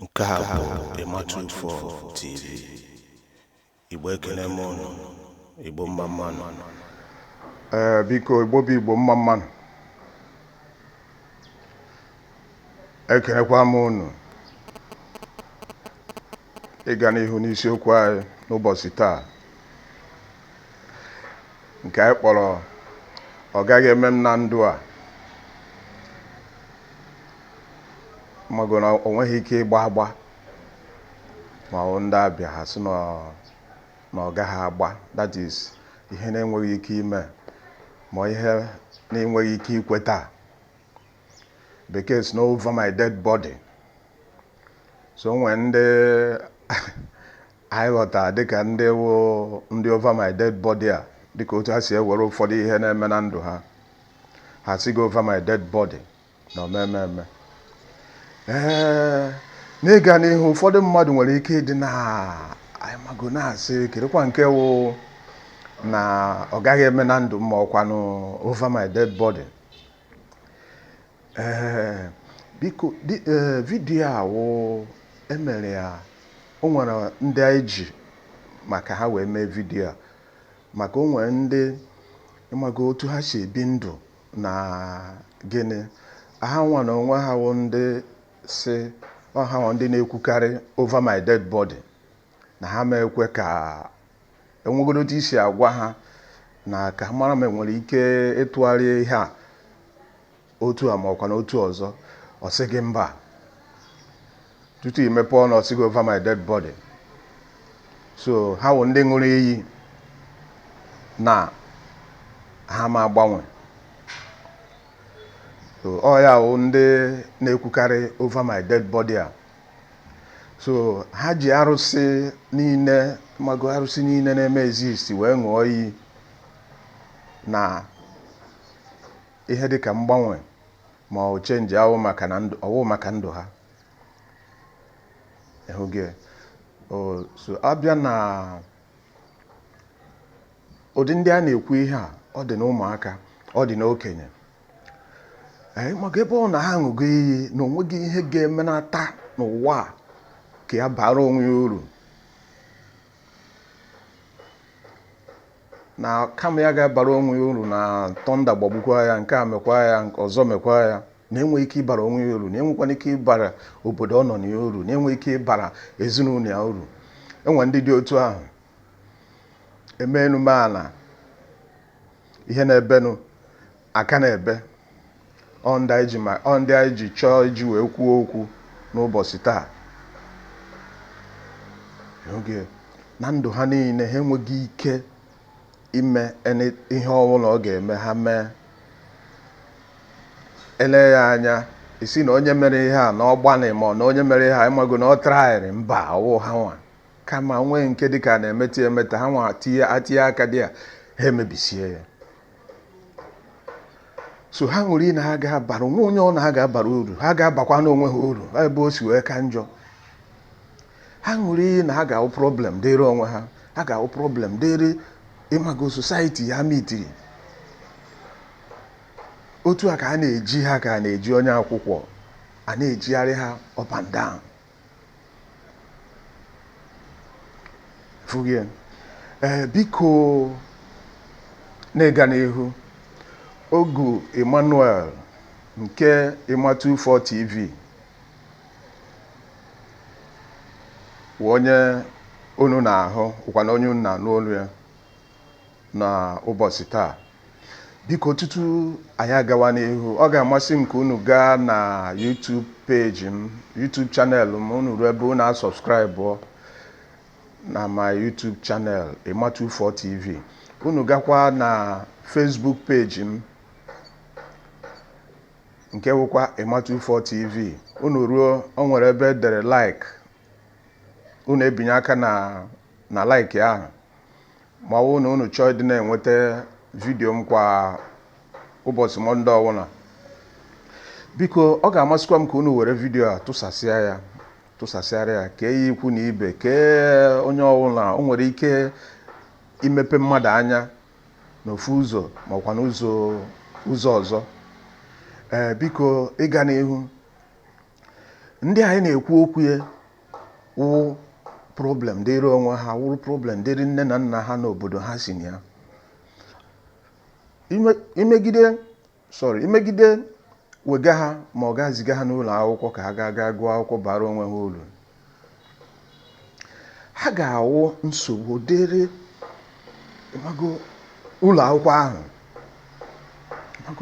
Nke a bụ Ịma24 TV. Igbo ekene m unu, Igbo mma mmanụ. Biko Igbo bụ Igbo mma mmanụ. Ekenekwa m unu. Ịga n'ihu n'isiokwu anyị n'ụbọchị taa. Nke anyị kpọrọ ọ gaghị eme m na ndụ a. Mago na o nweghị ike ịgba agba. Ma ọ ndị abịa ha sị na ọ gaghị agba. That is ihe na-enweghị ike ime. Ma ihe na-enweghị ike ikweta. Bekee si na over my dead body. So nwee ndị anyị ghọtara dịka ndị over my dead body a, dịka otu ha si ewere ụfọdụ ihe na-eme na ndụ ha. Ha sị gị over my dead body na omememe. N'ịga n'ihu ụfọdụ mmadụ nwere ike ịdị na anyị mago na-asị kedụkwa nke wụ na ọ gaghị eme na ndụ ma ọkwanụ over my dead body. Biko vidiyo a wụ emere ya, o nwere ndị anyị ji maka ha wee mee vidiyo a, maka o nwere ndị ịmago otu ha si ebi ndụ na gịnị ha nwa na onwe ha wụ ndị si ha nwa ndị na-ekwukarị over my dead body na ha ma ekwe ka enwegodo otu isi agwa ha na ka ha mara ma enwere ike ịtụgharị ihe a otu a ma ọkwa na otu ọzọ. Ọ sị gị mba, tutu imepe ọnụ ọ sị gị over my dead body. So ha wụ ndị ṅụrụ iyi na ha ma agbanwe. So ọ ya wụ ndị na-ekwukarị over my dead body a. So ha ji arụsị niile mago arụsị niile na-eme exist wee ṅụọ iyi na ihe dịka mgbanwe ma ọ chenji awụ maka ndụ ha. Ehụgị. So abịa na ụdị ndị a na-ekwu ihe a, ọ dị na ụmụaka, ọ dị na okenye. Maka ebe ọ na ha ṅụgo iyi na onweghị ihe ga-emenata n'ụwa a ka ya bara onwe ya uru, na kama ya ga-abara onwe ya uru na tọnda gbagbukwa ya, nke a mekwa ya, nke ọzọ mekwa ya, na-enweghị ike ịbara onwe ya uru, na-enwekwana ike ịbara obodo ọ nọ na ya uru, na-enweghị ike ịbara ezinụlọ ya uru. Enwe ndị dị otu ahụ eme enume ala, ihe na-ebenụ aka na-ebe. Ọ ndị anyị ji chọọ iji wee kwuo okwu n'ụbọchị taa. Oge na ndụ ha niile ha enweghị ike ime ihe ọbụla ọ ga-eme ha mee. Ele ya anya isi na onye mere ihe a na ọ gbanị ma ọ na onye mere ihe a ịmago na ọ traịrị mba ọwụ ha nwa, kama nwee nke dịka na-emeta emeta ha nwa atinye aka dị ya ha emebisie ya. So ha ṅụrụ iyi na ha ga-abara onwe onye ọ na ha ga-abara uru, ha ga-abakwa n'onwe ha uru ebe o si wee ka njọ. Ha ṅụrụ iyi na ha ga-ahụ problem dịrị onwe ha, ha ga-ahụ problem dịrị ịmago society ya mitiri. Otu a ka a na-eji ha ka a na-eji onye akwụkwọ a na-ejigharị ha up and down. Fụgị. Biko na-ịga n'ihu, Ogu Emmanuel nke Ịma24 TV wụ onye unu na-ahụ, ụkwa na onye unu na-anụ olu ya na ụbọchị taa. Biko tutu anyị agawa n'ihu, ọ ga-amasị m ka unu gaa na YouTube page m, YouTube channel m, unu ruo ebe unu a-subscribe na my YouTube channel Ịma24 TV. Unu gakwa na Facebook page m nke wụkwa Ịma24 TV. Unu ruo o nwere ebe edere like, unu ebinye aka na like ahụ. Ma ọ bụ na unu chọọ ịdị na-enweta vidiyo m kwa ụbọchị Mọnde ọbụla. Biko ọ ga-amasịkwa m ka unu were vidiyo a tụsasịara ya kee ya ikwu na ibe, kee onye ọbụla o nwere ike imepe mmadụ anya n'ofu ụzọ ma ọkwa n'ụzọ ọzọ. Biko ịga n'ihu, ndị anyị na-ekwu okwu ya wụ problem dịrị onwe ha, wụrụ problem dịrị nne na nna ha n'obodo ha si na ya. Imegide wega ha ma ọ ga-ziga ha n'ụlọ akwụkwọ ka ha ga gụọ akwụkwọ bara onwe ha uru, ha ga-awụ nsogbu dịrị ụlọ akwụkwọ ahụ,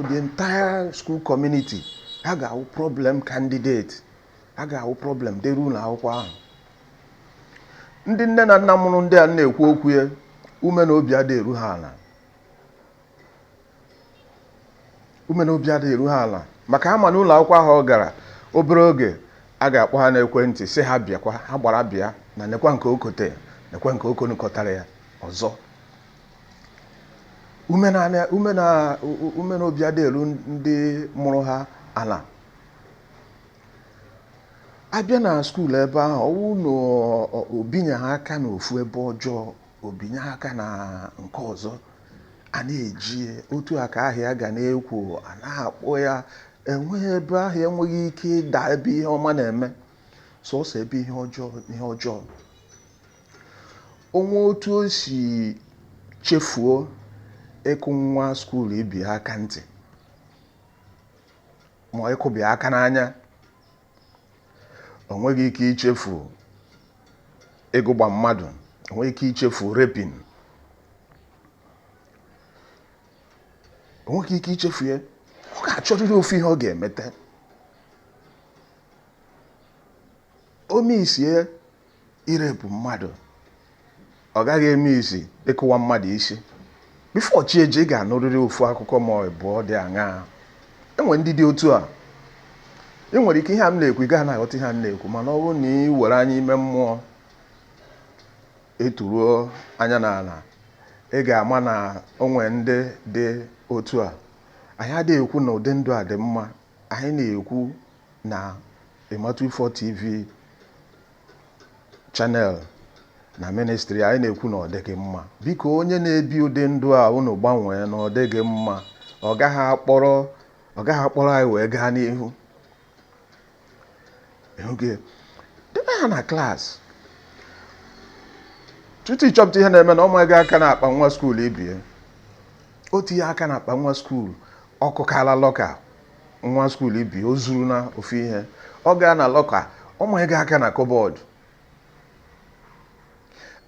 the entire school community. Ha ga-awụ problem candidate, ha ga-awụ problem dịrị ụlọ akwụkwọ ahụ. Ndị nne na nna mụrụ ndị a na-ekwu okwu ya, ume na obi adịghị eru ha ala, maka ha ma n'ụlọ akwụkwọ ahụ ọ gara obere oge a ga-akpọ ha n'ekwentị sị ha bịakwa, ha gbara bịa na nekwa nke okote, nekwa nke okonukọtara ya ọzọ. Ume na obi adịghị eru ndị mụrụ ha ala. Abịa na skuul ebe ahụ, ọwụ na obinye ha aka n'ofu ebe ọjọọ, obinye ha aka na nke ọzọ, a na-eji otu aka ahịa ga na-ekwo, a na-akpọ ya, enweghị ebe ahụ enweghị ike ịda ebe ihe ọma na-eme, sọsọ ebe ihe ọjọọ. Onwe otu o si chefuo ịkụ nwa skuul ibi aka ntị ma ịkụbi aka n'anya, o nweghị ike ichefu ịgụgba mmadụ, o nweghị ike ichefu repin, o nweghị ike ichefu ya. Ọ ga-achọrịrị ofu ihe ọ ga-emete. O misie irepụ mmadụ, ọ gaghị eme isi ịkụwa mmadụ isi. Bifo chi eje, ị ga-anụrịrị ofu akụkọ ma ọ bụ dị aṅaa. Enwe ndị dị otu a. Ị nwere ike ihe a m na-ekwu, ị gaghị na-aghọta ihe a m na-ekwu, mana ọ bụrụ na ị were anya ime mmụọ eturuo anya n'ala, ị ga-ama na onwe ndị dị otu a. Anyị adịghị ekwu na ụdị ndụ a dị mma. Anyị na-ekwu na Ịmatụ TV channel na ministry, anyị na-ekwu na ọ dịghị mma. Biko onye na-ebi ụdị ndụ a, unu gbanwee na ọ dịghị mma. Ọ gaghị akpọrọ anyị wee gaa n'ihu. Debe ha na klaasị. Tutu ịchọpụta ihe na-eme na ụmụ gị aka na-akpa nwa skuul ibie. O tinye aka na-akpa nwa skuul, ọkụ kala lọka nwa skuul ibie, o zuru na ofu ihe. Ọ gaa na lọka, ụmụ gị aka na kọbọd.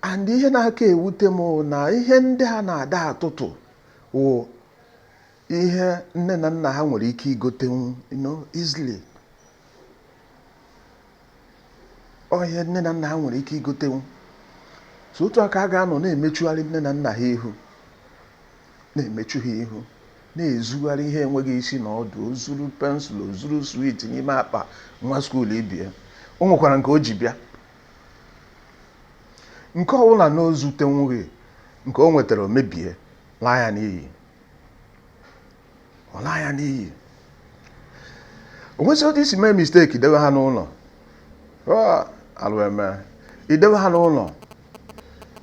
And ihe na-aka ewute m na ihe ndị ha na-ada atụtụ wụ ihe nne na nna ha nwere ike igotenwu, easily. Ihe nne na nna ha nwere ike igotenwu. So otu aka a ga-anọ na-emechugharị nne na nna ha ihu, na-emechu ha ihu, na-ezugharị ihe enweghị isi na ọdụ, o zuru pensụl, o zuru swit n'ime akpa nwa skuul ibie. O nwekwara nke o ji bịa. Nke ọbụla na o zutenwughị, nke o nwetara o mebie, laa ya n'iyi. Ọ laa ya n'iyi. O nwesị otu isi mee mistake, dewe ha n'ụlọ. Idewe ha n'ụlọ.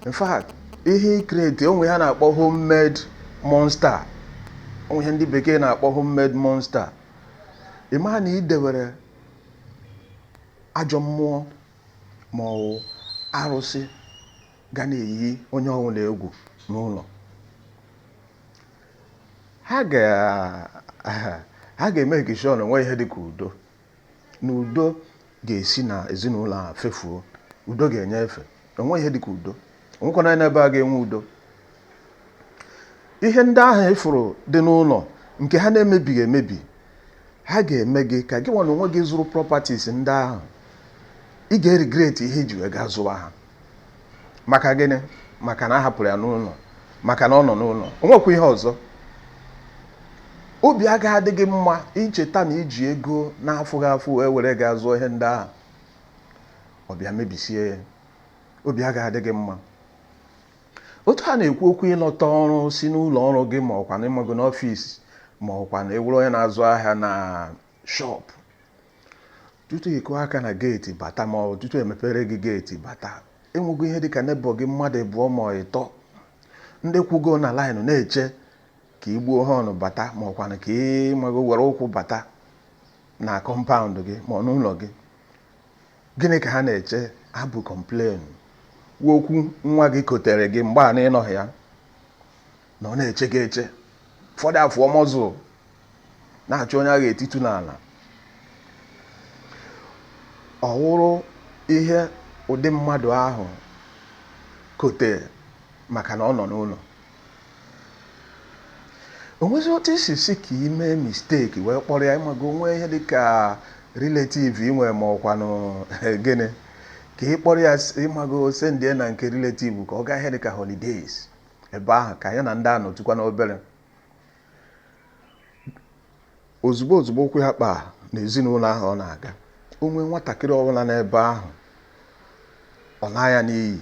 In fact, ihe ikreti onwe ha na-akpọ homemade monster. Onwe ihe ndị bekee na-akpọ homemade monster. Ịma na idewere ajọ mmụọ ma ọ arụsị ga na-eyi onye ọbụla egwu n'ụlọ. Ha ga-eme ka na onwe ihe dị ka udo. Na udo ga-esi na ezinụlọ a fefuo. Udo ga-enye efe. Onwe ihe dị ka udo. Onwekwana n'ebe a ga-enwe udo. Ihe ndị ahụ ifuru dị n'ụlọ nke ha na-emebighị emebi, ha ga-eme gị ka gị nwa na onwe gị zụrụ properties ndị ahụ. Ị ga-regret ihe iji wee gaa zụwa ha. Maka gịnị? Maka na a hapụrụ ya n'ụlọ, maka na ọ nọ n'ụlọ. O nwekwa ihe ọzọ. Obi agaghị adị gị mma icheta na iji ego n'afọ afọ wee were gaa zụọ ihe ndị ahụ. Ọ bịa mebisie ya. Obi agaghị adị gị mma. Otu ha na-ekwu okwu ịlọta ọrụ si n'ụlọ ọrụ gị, ma ọkwa na ịmago n'ọfịs, ma ọkwa na ewuru onye na-azụ ahịa na shop. Tutu ịkụ aka na geeti bata, ma ọ tutu emepere gị geeti bata, enwego ihe dịka nebo gị mmadụ abụọ ma ịtọ ndị kwugo na laịnụ na-eche ka igbuo họnụ bata, ma ọkwa na ka ịmago were ụkwụ bata na kọmpaụndụ gị ma ọ n'ụlọ gị. gịnị ka ha na-eche? Abụ complain wokwu nwa gị kotere gị mgbe a na ịnọghị ya na ọ na-eche gị eche, ụfọdụ afọ mọzụ na-achọ onye a ga-etitu n'ala. Ọ wụrụ ihe ụdị mmadụ ahụ kote maka na ọ nọ n'ụlọ. O nwezi otu isi si ka ị mee misteki wee kpọrọ ya, ịmago onwe ihe dị ka relative inwe ma ọkwanụ gịnị ka ị kpọrọ ya, ịmago sendie na nke relative ka ọ gaa ihe dị ka holidays ebe ahụ ka ya na ndị a nọtụkwa n'obere. Ozugbo okwu ya kpa n'ezinụlọ ahụ ọ na-aga, onwe nwatakịrị ọbụla n'ebe ahụ ọ na-aya n'iyi.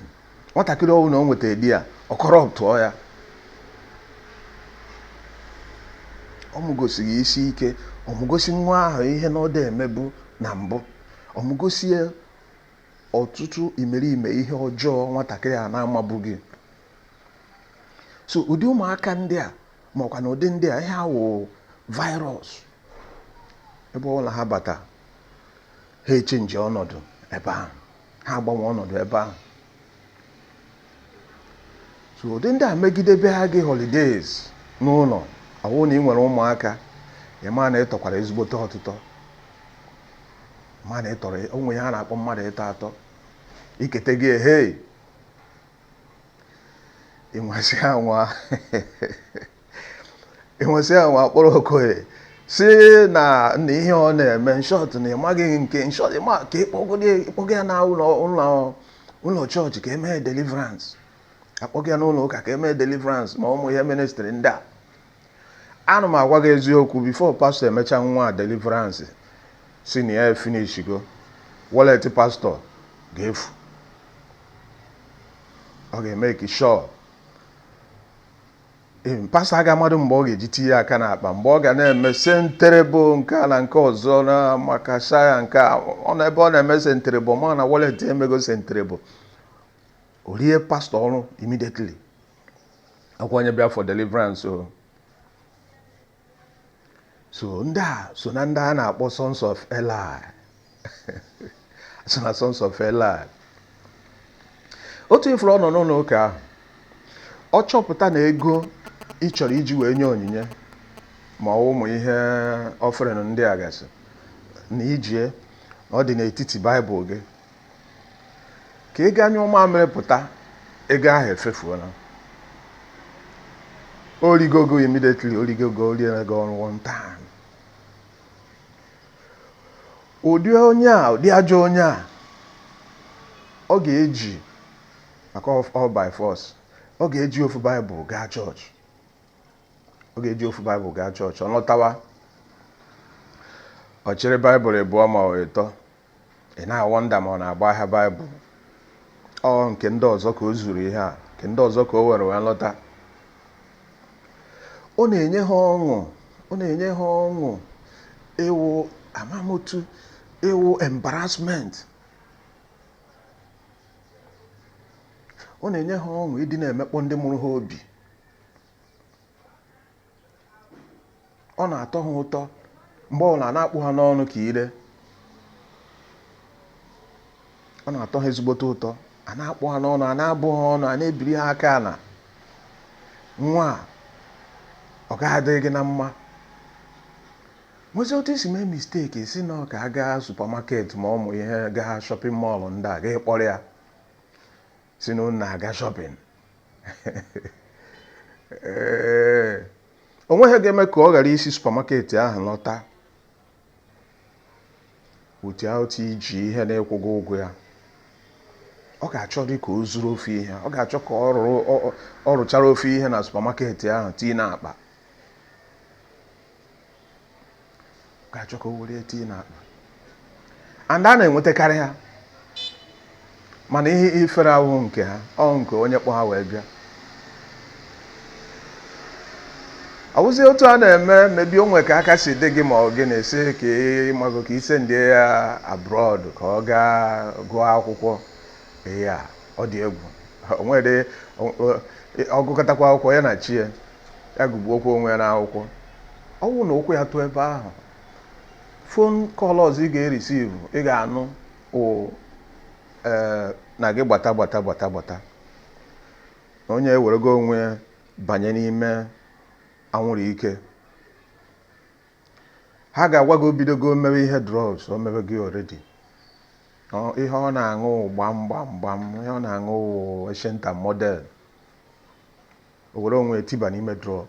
Nwatakịrị ọbụla o nweta di ya ọ kọrọptụọ ya, ọ mụgosighị isi ike, ọ mụgosi nwa ahụ ihe na ọ dị emebu na mbụ, ọ mụgosi ya ọtụtụ imerime ihe ọjọọ nwatakịrị a na-amabughị. So ụdị ụmụaka ndị a ma ọkwa na ụdị ndị a, ihe awụ virus. Ebe ọbụla ha bata ha echenji ọnọdụ ebe ahụ, ha agbanwe ọnọdụ ebe ahụ. So ụdị ndị a megidebe ha gị holidays n'ụlọ, ọ bụrụ na ị nwere ụmụaka, ị ma na ịtọkwara ezigbote ọtụtọ, ma na ịtọrọ onwe ya a na-akpọ mmadụ ịtọ atọ, ikete gị ehei ịnwesị anwa kpọrọ Okoye si na ihe ọ na-eme nshọt na ịmaghị nke nshọt, ịma ka ịkpọga ya na ụlọ chọọchị ka emee deliverance, akpọga ya n'ụlọ ụka ka emee deliverance ma ụmụ ihe ministry ndị a. Ana m agwa gị eziokwu, before pastor emecha nwa deliverance si na ya finish go, wallet pastor ga-efu. Ọ ga-emeki sure pastor aga mmadụ mgbe ọ ga-eji tinye aka n'akpa, mgbe ọ ga na-eme senterebo nke a na nke ọzọ na maka saya nke a, ọ na ebe ọ na-eme senterebo ma na wallet emego senterebo, o rie pastor ọrụ immediately. Akwa onye bịa for deliverance. So ndị a so na ndị a na-akpọ sons of Eli. So na sons of Eli. Otu ifuru ọ nọ n'ụlọ ụka ahụ, ọ chọpụta na ego ị chọrọ iji wee nye onyinye ma ụmụ ihe offering ndị a gasị na ijie na ọ dị n'etiti Baịbụl gị, ka ị gaa nye ụmụamịrị pụta, ego ahụ efefuola. Origogo immediately, origogo oriego ọrụ one time. Ụdị onye a, ụdị ajọ onye a, ọ ga-eji maka all by force, ọ ga-eji ofu Baịbụl gaa chọọchị, ọ ga-eji ofu Baịbụl gaa chọọchị, ọ lọtawa ọ chịrị Baịbụl abụọ ma ọ ịtọ, ị na-awọnda ma ọ na-agba ahịa Baịbụl. Ọ nke ndị ọzọ ka o zuru ihe a, nke ndị ọzọ ka o were wee lọta. Ọ na-enye ha ọṅụ, ọ na-enye ha ọṅụ ịwụ amamotu, ịwụ embarrassment. Ọ na-enye ha ọṅụ ịdị na-emekpọ ndị mụrụ ha obi. Ọ na-atọ ha ụtọ mgbe ọ na-akpụ ha n'ọnụ ka ire. Ọ na-atọ ha ezigbote ụtọ, a na-akpụ ha n'ọnụ, a na-abụ ha ọnụ, a na-ebiri ha aka na nwa ọ ga-adịghị gị na mma. Nwezi otu isi mee mistake si na ka a gaa supermarket ma ụmụ ihe gaa shopping mall ndị a ga kpọrọ ya si na ụnụ na-aga shopping. O nweghị ga-eme ka ọ ghara isi supermarket ahụ lọta without iji ihe na-ekwụghị ụgwọ ya. Ọ ga-achọ dị ka o zuru ofe ihe, ọ ga-achọ ka ọ rụchara ofe ihe na supermarket ahụ tii n'akpa, ọ ga-achọ ka o were tii n'akpa. And a na-enwetakarị ha, mana ihe ifere ahụ nke ha, ọ nke onye kpọ ha wee bịa. Ọ bụzi otu a na-eme, mebi onwe ka aka si dị gị ma ọ gị na-esi ka ịmago ka ise ndị ya abroad ka ọ gaa gụọ akwụkwọ. Ya ọ dị egwu, o nwere ọgụkọtakwa akwụkwọ ya na chi ya gụgbuo okwu onwe ya n'akwụkwọ. Ọ wụ na okwu ya tụọ ebe ahụ, phone call ọzọ ị ga-eresive, ị ga-anụ na gị gbata onye ewerego onwe banye n'ime anwụrụ ike, ha ga-agwa gị obidogo mewe ihe drugs o mewe gị already. Ihe ọ na-aṅụ gbam ihe ọ na-aṅụ eshenta model, o were onwe tiba n'ime drug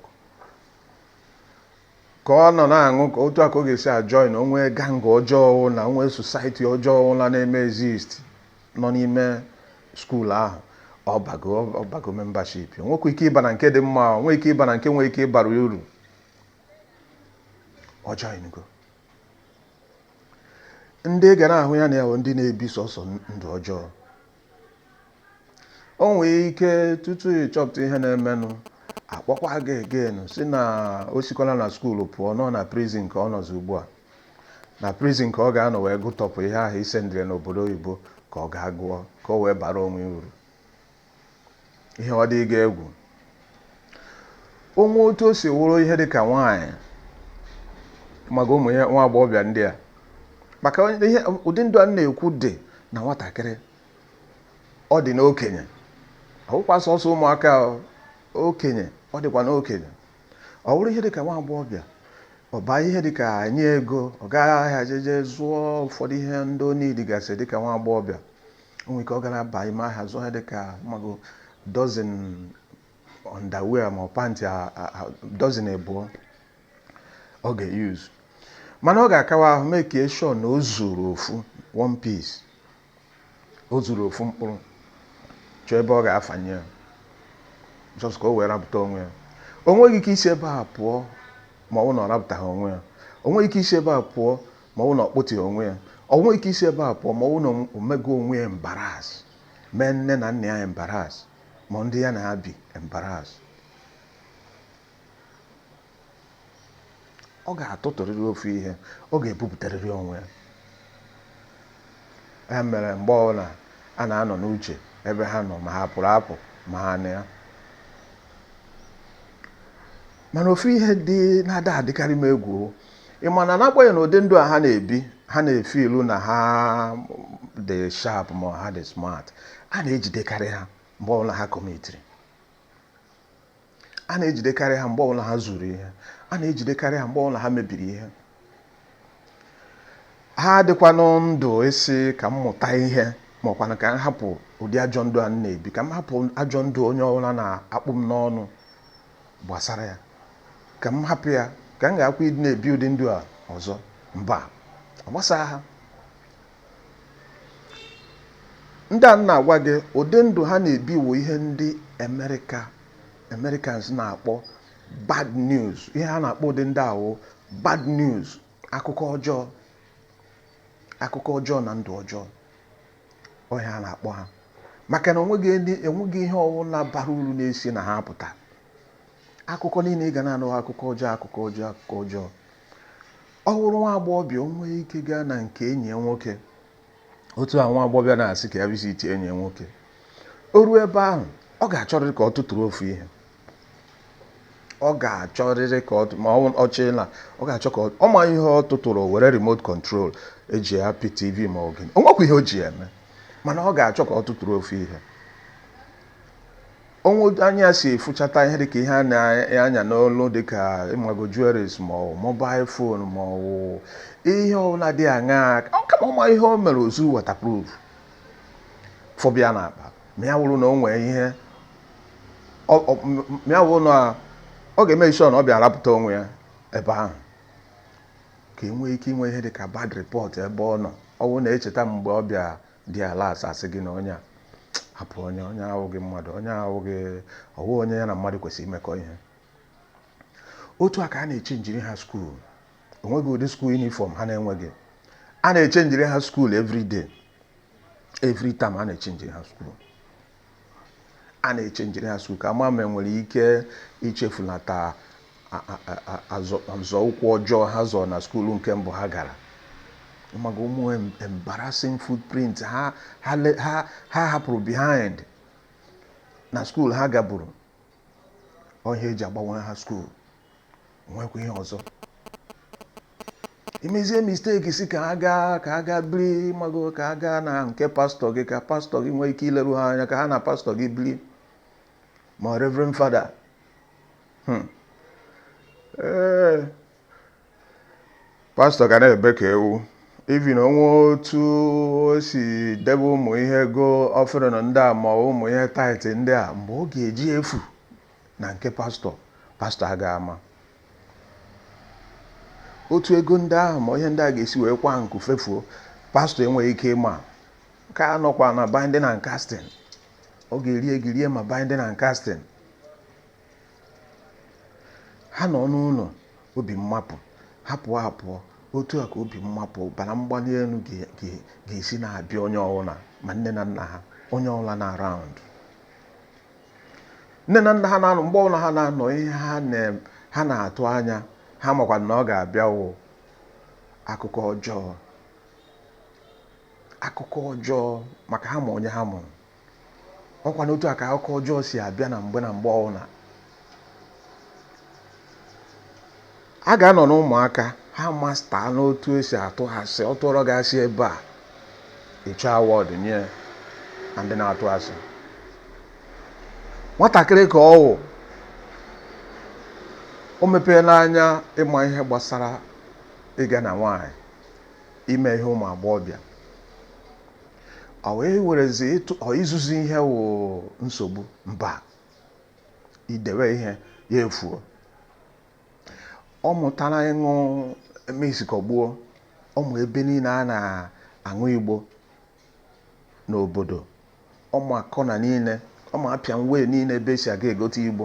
ka ọ nọ na-aṅụ ka otu aka ọ ga-esi ajoin onwe gang ọjọọ na onwe society ọjọọ na na-eme exist nọ n'ime skuul ahụ. Ọbago membership, nwekwa ike ịba na nke dị mma, nwee ike ịba na nke nwee ike ịbara uru, ọ joingo. Ndị ga na-ahụ ya na ya ndị na-ebi sọsọ ndụ ọjọọ. O nwee ike tutu ịchọpụta ihe na-emenụ akpọkwa gị again si na o sikwala na skuul pụọ nọ na prison ka ọ nọzi ugbu a. Na prison ka ọ ga-anọ wee gụtọpụ ihe ahụ isendịrị n'obodo oyibo ka ọ ga-agụọ ka o wee bara onwe uru. Ihe ọ dị ga-egwu. Onwe otu o si wụrụ ihe dịka nwaanyị maga ụmụ ya nwa agbọghọbịa ndị a, maka ihe ụdị ndụ a na-ekwu dị na nwatakịrị, ọ dị n'okenye, ọ bụkwa sọsọ ụmụaka, okenye ọ dịkwa n'okenye. Ọ wụrụ ihe dịka nwa agbọghọbịa, ọ baa ihe dịka anyị ego, ọ gaghị ahịa jeje zụọ ụfọdụ ihe ndị o nidigasị dịka nwa agbọghọbịa. O nwere ike ọ gara aba ime ahịa zụọ ya dịka mago dozen underwear ma panty dozen abụọ ọ ga-use, mana ọ ga-akawa ahụ mee ka sure na o zuru ofu one piece, o zuru ofu mkpụrụ, chọọ ebe ọ ga-afanye ya just ka o wee rapụta onwe ya. O nweghị ike isi ebe a pụọ ma ọ bụ na ọ rapụtaghị onwe ya. O nweghị ike isi ebe a pụọ ma ọ bụ na ọ kpụtịghị onwe ya. O nweghị ike isi ebe a pụọ ma ọ bụ na o mego onwe ya embaras, mee nne na nna ya embaras, ma ndị ya na ha bi embaras. Ọ ga-atụtụrịrị ofu ihe, ọ ga-ebupụtarịrị onwe ya. Ya mere mgbe ọbụla a na-anọ n'uche ebe ha nọ, ma ha pụrụ apụ ma ha na ya. Mana ofu ihe dị na-ada adịkarị m egwu, ịma na n'agbanyeghị na ụdị ndụ a ha na-ebi, ha na-efe ilu na ha dị sharp ma ha dị smart, a na-ejidekarị ha mgbe ọbụla ha kọmitiri. A na-ejidekarị ha mgbe ọbụla ha zuru ihe, a na-ejidekarị ha mgbe ọbụla ha mebiri ihe. Ha dịkwa ndụ isi ka m mụta ihe ma ọkwa ka m hapụ ụdị ajọ ndụ a na-ebi, ka m hapụ ajọ ndụ onye ọbụla na-akpụ m n'ọnụ gbasara ya, ka m hapụ ya, ka m ga-akwa ịdị na-ebi ụdị ndụ a ọzọ. Mba, ọ gbasara ha. Ndị a na-agwa gị ụdị ndụ ha na-ebi wụ ihe ndị Americans na-akpọ bad news. Ihe ha na-akpọ ụdị ndị ahụ bad news, akụkọ ọjọọ na ndụ ọjọọ. Ọ ihe ha na-akpọ ha, maka na enweghị ihe ọbụla bara uru na-esi na ha pụta. Akụkọ niile ị ga na-anụ akụkọ ọjọọ. Ọ hụrụ nwa agbọghọbịa, o nwee ike gaa na nke enyi ya nwoke, otu a nwa agbọghọbịa na-asị ka ya visit enyi ya nwoke. O ruo ebe ahụ, ọ ga-achọrịrị ka ọ tụtụrụ ofu ihe. Ọ ga-achọrịrị ka ma ọ chịla, ọ ga-achọ ka ọ ma ihe ọ tụtụrụ were remote control eji apị TV ma ọ gịnị. O nwekwa ihe o ji eme, mana ọ ga-achọ ka ọ tụtụrụ ofu ihe. Onwe anya si efuchata ihe dịka ihe a na-anya n'olu dịka ịmago jewelries ma ọ mobile phone ma ọ ihe ọbụla dị aṅaa, kama ọma ihe o mere ozu waterproof fọbịa n'akpa. Ma ya wụrụ na o nwee ihe, ma ya wụrụ na ọ ga-eme sure na ọ bịa rapụta onwe ya ebe ahụ, ka e nwee ike inwe ihe dịka bad report ebe ọ nọ. Ọ bụrụ na echeta mgbe ọ bịa dị ala asị gị na onye a hapụ onye ahụghị mmadụ, onye ahụghị ọwụ onye ya na mmadụ kwesịrị imekọ ihe. Otu a ka a na-echenjiri ha skuul. Onweghị ụdị skuul uniform ha na-enweghị. A na-echenjiri ha skuul every day, every time a na-echenjiri ha skuul. A na-echenjiri ha skuul ka ama ma enwere ike ichefulata nzọụkwụ ọjọọ ha zọọ na skuul nke mbụ ha gara. Ịmaga ụmụ embarrassing footprint ha hapụrụ behind na skuul ha gaburu. Ọ ihe eji agbanwe ha skuul, nwekwa ihe ọzọ. imezie mistake si ka a gaa biri mago ka a gaa na nke pastọ gị ka pastọ gị nwee ike ileru ha anya ka ha na pastọ gị biri ma reverend fada pastọ ga na-ebe ka ewu even onwe otu o si debe ụmụ ihe ego ọfere ndị a ma ụmụ ihe taịtị ndị a mgbe ọ ga-eji efu na nke pastọ agaghị ama otu ego ndị ahụ ma ihe ndị a ga-esi wee kwa nku fefuo pastọ enweghị ike ịma ka a nọkwa na binding and casting ọ ga-eri egirie ma binding and casting ha nọ n'ụlọ obi mmapụ hapụ apụọ otu a ka obi mmapụ bara mgbali elu ga-esi na-abịa onye ọbụla ma nne na nna ha onye ọbụla na around nne na nna ha na-anọ mgbe ọbụla ha na-anọ ihe ha na-atụ anya ha makwa na ọ ga-abịa wụ akụkọ ọjọọ maka ha ma onye ha mụrụ ọkwa n'otu a ka akụkọ ọjọọ si abịa na mgbe ọbụla a ga-anọ n'ụmụaka ha masta n'otu esi atụ asị ọ tụọrọ gị asị ebe a ịchọ awọdụ nye na ndị na-atụ asị nwatakịrị ka ọ wụ o mepee n'anya ịma ihe gbasara ịga na nwaanyị ime ihe ụmụ agbọghọbịa ọ wee werezi izuzu ihe wụ nsogbu mba idewe ihe ya efuo ọ mụtara ịṅụ mesikọgbuo ọmụ ebe niile a na-aṅụ igbo n'obodo ọmụ akọna niile ọmụ apịa wee niile ebe esi aga egote igbo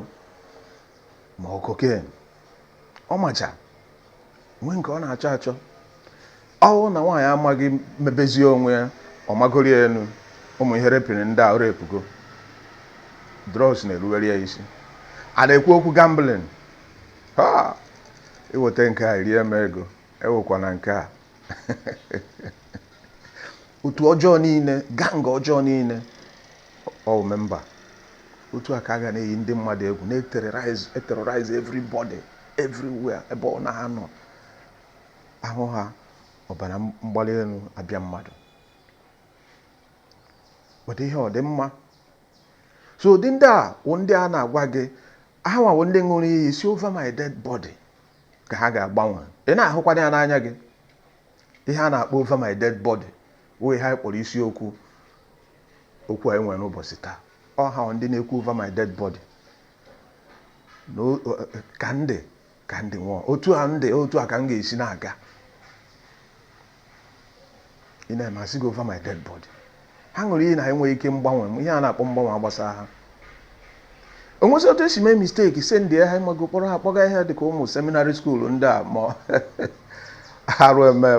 ma ọ koken ọmacha nwee nke ọ na-achọ achọ ọwụ na nwaanyị amaghị mebezie onwe ya ọ magoro ya enu ụmụ ihe repịrị ndị a repugo drugs na-eruwere ya isi a na-ekwu okwu gambling iweta nke a rie m ego ewekwana nke a otu ọjọọ niile gang ọjọọ niile memba otu a ka a ga na-eyi ndị mmadụ egwu na-eterrorize everybody everywhere ebe ọ na-anọ ahụ ha ọbara mgbali elu abịa mmadụ weta ihe ọ dị mma so ụdị ndị a na-agwa gị ahụ ndị ṅụrụ iyi si over my dead body ka ha ga-agbanwe ị na-ahụkwana ya n'anya gị ihe a na-akpọ over my dead body wee ha kpọrọ isiokwu okwu a enwere n'ụbọchị taa ọha ndị na-ekwu over my dead body ka ndị nwụọ otu a ka m ga-esi na-aga ị na-emasị gị over my dead body ha ṅụrụ iyi na enweghị ike mgbanwe ihe a na-akpọ mgbanwe agbasara ha onwezi otu esi mee misteki sendị ha ịmago kpọrọ ha kpọga ihe dịka ụmụ seminary school ndị a ma arụ eme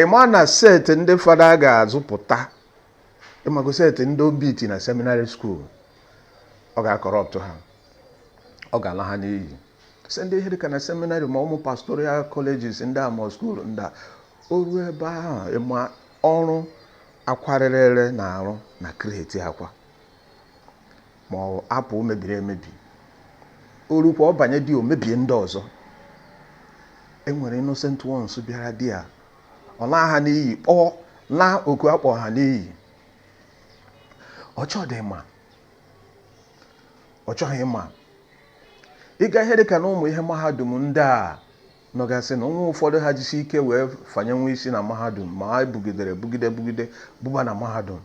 ịma na set ndị fada ga-azụpụta ịmago set ndị obiti na seminary school ọ ga-akọrọptụ ha ọ ga-ala ha n'iyi sendị ihe dịka na seminary ma ụmụ pastoral colleges ndị a ma school ndị a o ruo ebe ahụ ịma ọrụ akwarịrịrị na-arụ na kreti akwa ma ọ apụ mebiri emebi orukwa ọ banye di o mebie ndị ọzọ enwere innocent ones bịara di ya ọ laa ha n'iyi kpọọ laa oku akpọ ha n'iyi ọ chọghị ịma ịga ihe dịka na ụmụ ihe mahadum ndị a nọgasị na nwa ụfọdụ ha jisi ike wee fanyenwe isi na mahadum ma ha bugide buba na mahadum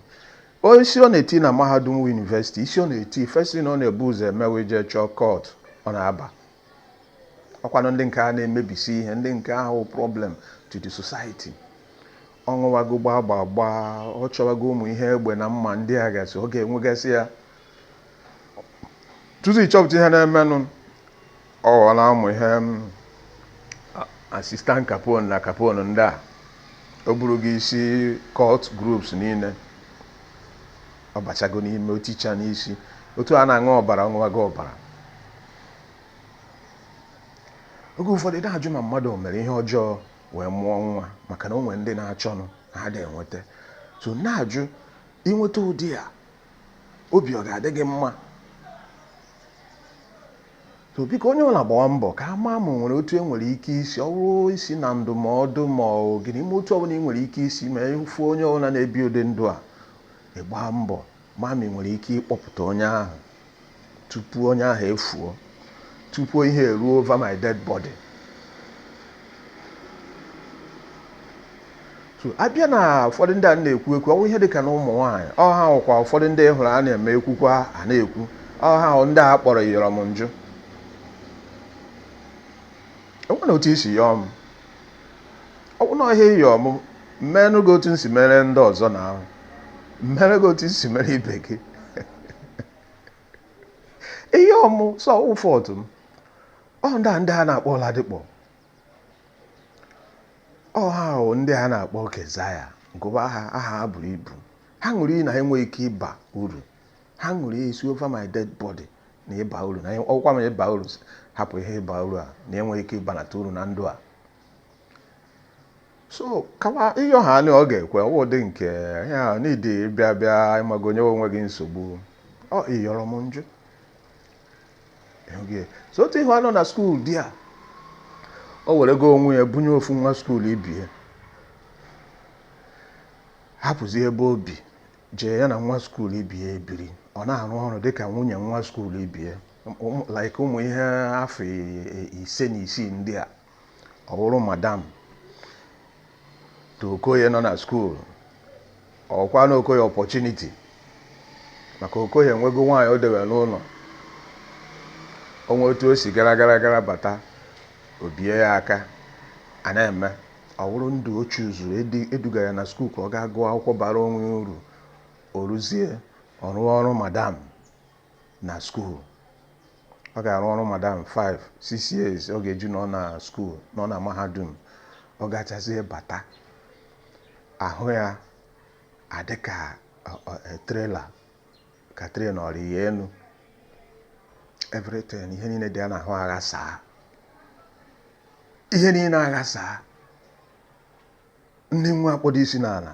isi ọ na-eti na mahadum university isi ọ na-eti first na ọ na-ebu ụzọ emewe je chọọ court ọ na-aba ọkwanụ ndị nke a na-emebisi ihe ndị nke ahụ problem to the society ọṅụwago gbagba ọ chọwago ụmụ ihe egbe na mma ndị a gasị ọ ga-enwegasị ya tutu ịchọpụta ihe na-emenụ ọ na-amụ ihe assistant capone na capone ndị a o buru gị isi cult groups niile ọ bachago n'ime oticha n'isi otu a na-aṅụ ọbara ọṅụwago ọbara oge ụfọdụ na-ajụ ma mmadụ mere ihe ọjọọ wee mụọ nwa maka na o nwere ndị na-achọnụ ha na-enweta so na-ajụ inweta ụdị a obi ọ ga-adị gị mma so biko onye ọbụla gbawa mbọ ka ama ma nwere otu enwere ike isi ọ bụrụ isi na ndụmọdụ ma ọ gịnị ime otu ọbụla ị nwere ike isi ma ịfụ onye ọbụla na-ebi ụdị ndụ a ịgba mbọ ma ị nwere ike ịkpọpụta onye ahụ tupu onye ahụ efuo, tupu ihe eruo over my dead body. So abịa na ụfọdụ ndị a na-ekwu ọwụ ihe dịka na ụmụ nwaanyị ọ ha nwekwa ụfọdụ ndị hụrụ a na-eme ekwukwa a na-ekwu ọ ha ndị a kpọrọ iyọrọ m njụ. Enwere otu isi yọọ m ọ bụ na ihe yọọ m mmenụ gị otu nsi mere ndị ọzọ na ahụ mmere gị otu nsi mere ibe gị ihe ọmụ sọ ụfọdụ m ọ ndị a na-akpọ Ọladịkpọ ọ ha ndị a na-akpọ Kezaya ngụba aha ha buru ibu ha ṅụrụ iyi na ha enweghị ike ịba uru, ha ṅụrụ iyi si over my dead body na ịba uru na ọkwa ma ịba uru hapụ ihe ịba uru a na enweghị ike ịbanata uru na ndụ a. So kama ihe ọha anyị ọ ga-ekwe ọwụ dị nke ya n'ide bịa ịmago onye onwe gị nsogbu ọ ịyọrọ m njụ. So otu ihe anọ na skuul di a o were go onwe ya bunye ofu nwa skuul ibie hapụzi ebe obi jee ya na nwa skuul ibie ebiri ọ na-arụ ọrụ dịka nwunye nwa skuul ibie like ụmụ ihe afọ 5 na 6 ndị a ọ bụrụ madam Okoye nọ na skuul ọkwa na Okoye opportunity maka Okoye enwego nwaanyị o dewere n'ụlọ onwe otu o si gara bata obie ya aka a na-eme ọ bụrụ ndụ ochu zuru eduga ya na skuul ka ọ ga gụọ akwụkwọ bara onwe uru o ruzie ọrụ ọrụ madam na skuul ọ ga-arụ ọrụ madam 5-6 years ọ ga-eju nọ na skuul nọ na mahadum ọ gachazie bata ahụ ya adịka trela ka tren ọrị ya elu everything ihe niile dị ya n'ahụ aghasaa ihe niile aghasaa ndị nwa akpọdo isi n'ala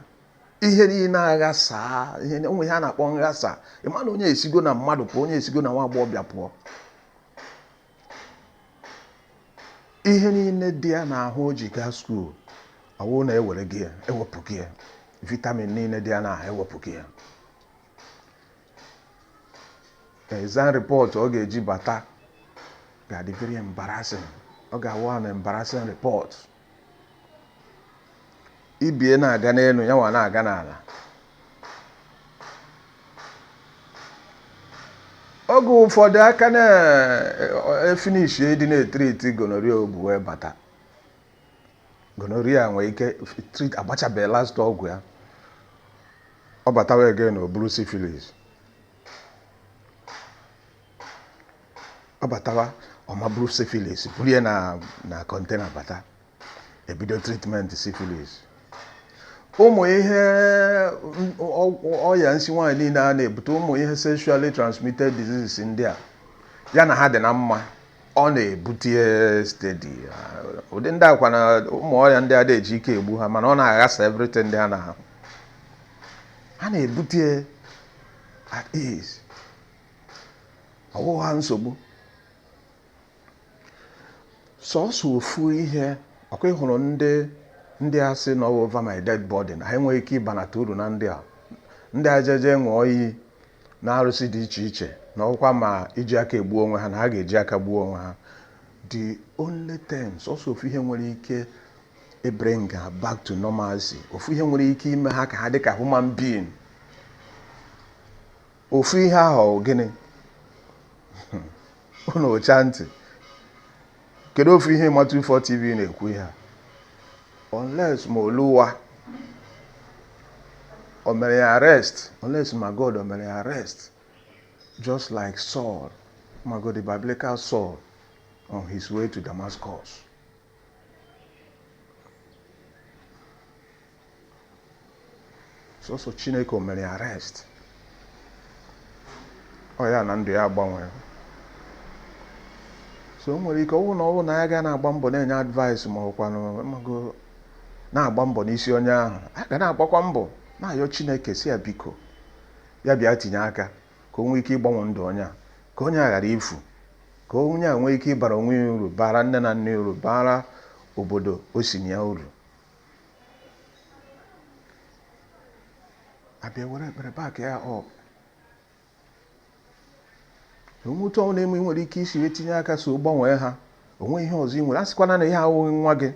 ihe niile aghasaa ihe onwe ihe a na-akpọ nghasa ịma na onye esigo na mmadụ pụọ onye esigo na nwa agbọghọbịa pụọ ihe niile dị ya n'ahụ o ji gaa skuul ọwụ na ewere gị ya ewepụ gị ya vitamin niile dị ya n'ahụ ewepụ gị ya exam report ọ ga-eji bata ga-adị very embarrassing ọ ga-awụ an embarrassing report ibie na-aga n'elu ya nwa na-aga n'ala oge ụfọdụ aka na-efinish dị na-etriti gonorrhea ogbu wee bata gonorrhea nwere ike treat agbachabeghị last ọgwụ ya ọ batawa again na o buru syphilis ọ batawa ọma buru syphilis buru ya na container bata ebido treatment syphilis ụmụ ihe ọya nsị nwaanyị niile a na-ebute ụmụ ihe sexually transmitted diseases ndị a ya na ha dị na mma ọ na-ebute steady ụdị ndị akwa na ụmụ ọrịa ndị a na-eji ike egbu ha mana ọ na-aghasa everything ndị ha na ha na-ebute at ease ọwụwa ha nsogbu sọsọ ofu ihe ọkwa ịhụrụ ndị a sị na over my dead body na ha enweghị ike ịbanata uru na ndị a ndị ajeje ṅụọ iyi na arụsị dị iche iche na ọkwa ma iji aka egbuo onwe ha na ha ga-eji aka gbuo onwe ha the only thing sọsọ ofu ihe nwere ike bring ha back to normalcy ofu ihe nwere ike ime ha ka ha dị ka human being ofu ihe ahụ gịnị unu ụcha ntị kedu ofu ihe Matu4 TV na-ekwu ihe unless ma Oluwa o mere ya arrest unless ma God o mere ya arrest just like Saul ma God the biblical Saul on his way to Damascus so Chineke o mere ya arrest ọ ya na ndụ ya agbanwe so o nwere ike ọwụ na ya ga na-agba mbọ na-enye advice ma ọkwanụ na-agba mbọ n'isi onye ahụ a ga na-agbakwa mbọ na-ayọ Chineke si ya biko ya bịa tinye aka ka o nwee ike ịgbanwe ndụ onye a ka onye a ghara ifu ka onye a nwee ike ịbara onwe ya uru, bara nne na nne uru, bara obodo o si na ya uru. Abịa were ekpere back ya up. Omutu ọ na-eme nwere ike isi etinye aka so gbanwee ha. Onwe ihe ọzọ ị nwere, asịkwana na ihe ahụghị nwa gị,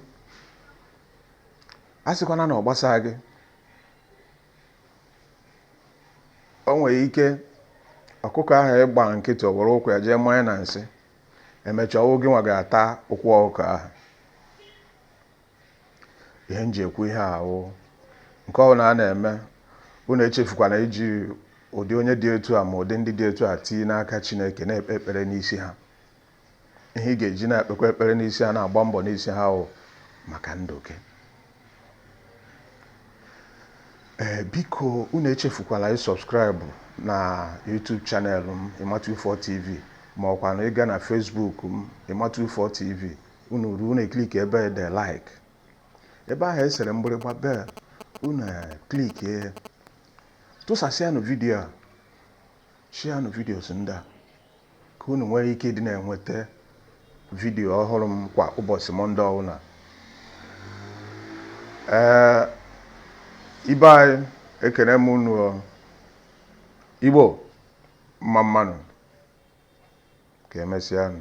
asịkwana na ọ gbasaa gị. O nwere ike ọkụkọ ahụ ịgba nkịtị ọ were ụkwụ ya jee manye na nsị, emechaa ọwụ gị nwa ga-ata ụkwụ ọkụkọ ahụ. Ihe nji ekwu ihe ahụ nke ọ na-eme, unu echefukwana iji ụdị onye dị etu a ma ụdị ndị dị etu a tinye n'aka Chineke na-ekpe ekpere n'isi ha. Ihe ị ga-eji na-ekpekwa ekpere n'isi ha, na-agba mbọ n'isi ha ahụ maka ndụ gị. Biko unu echefukwala ịsọbskraịbụ na YouTube channel m Ima24 TV, ma ọkwa na ịga na Facebook m Ima24 TV. Unu eklik ebe ede like, ebe ahụ esere mgbịrịgba bell, unu klik tụsasịanụ vidiyo a, shịanụ vidios ndị a ka unu nwere ike ịdị na-enweta vidiyo ọhụrụ m kwa ụbọchị Mọnde ọbụla. Ibe anyị ekene m unu. Igbo mma mmanụ ka emesịanụ.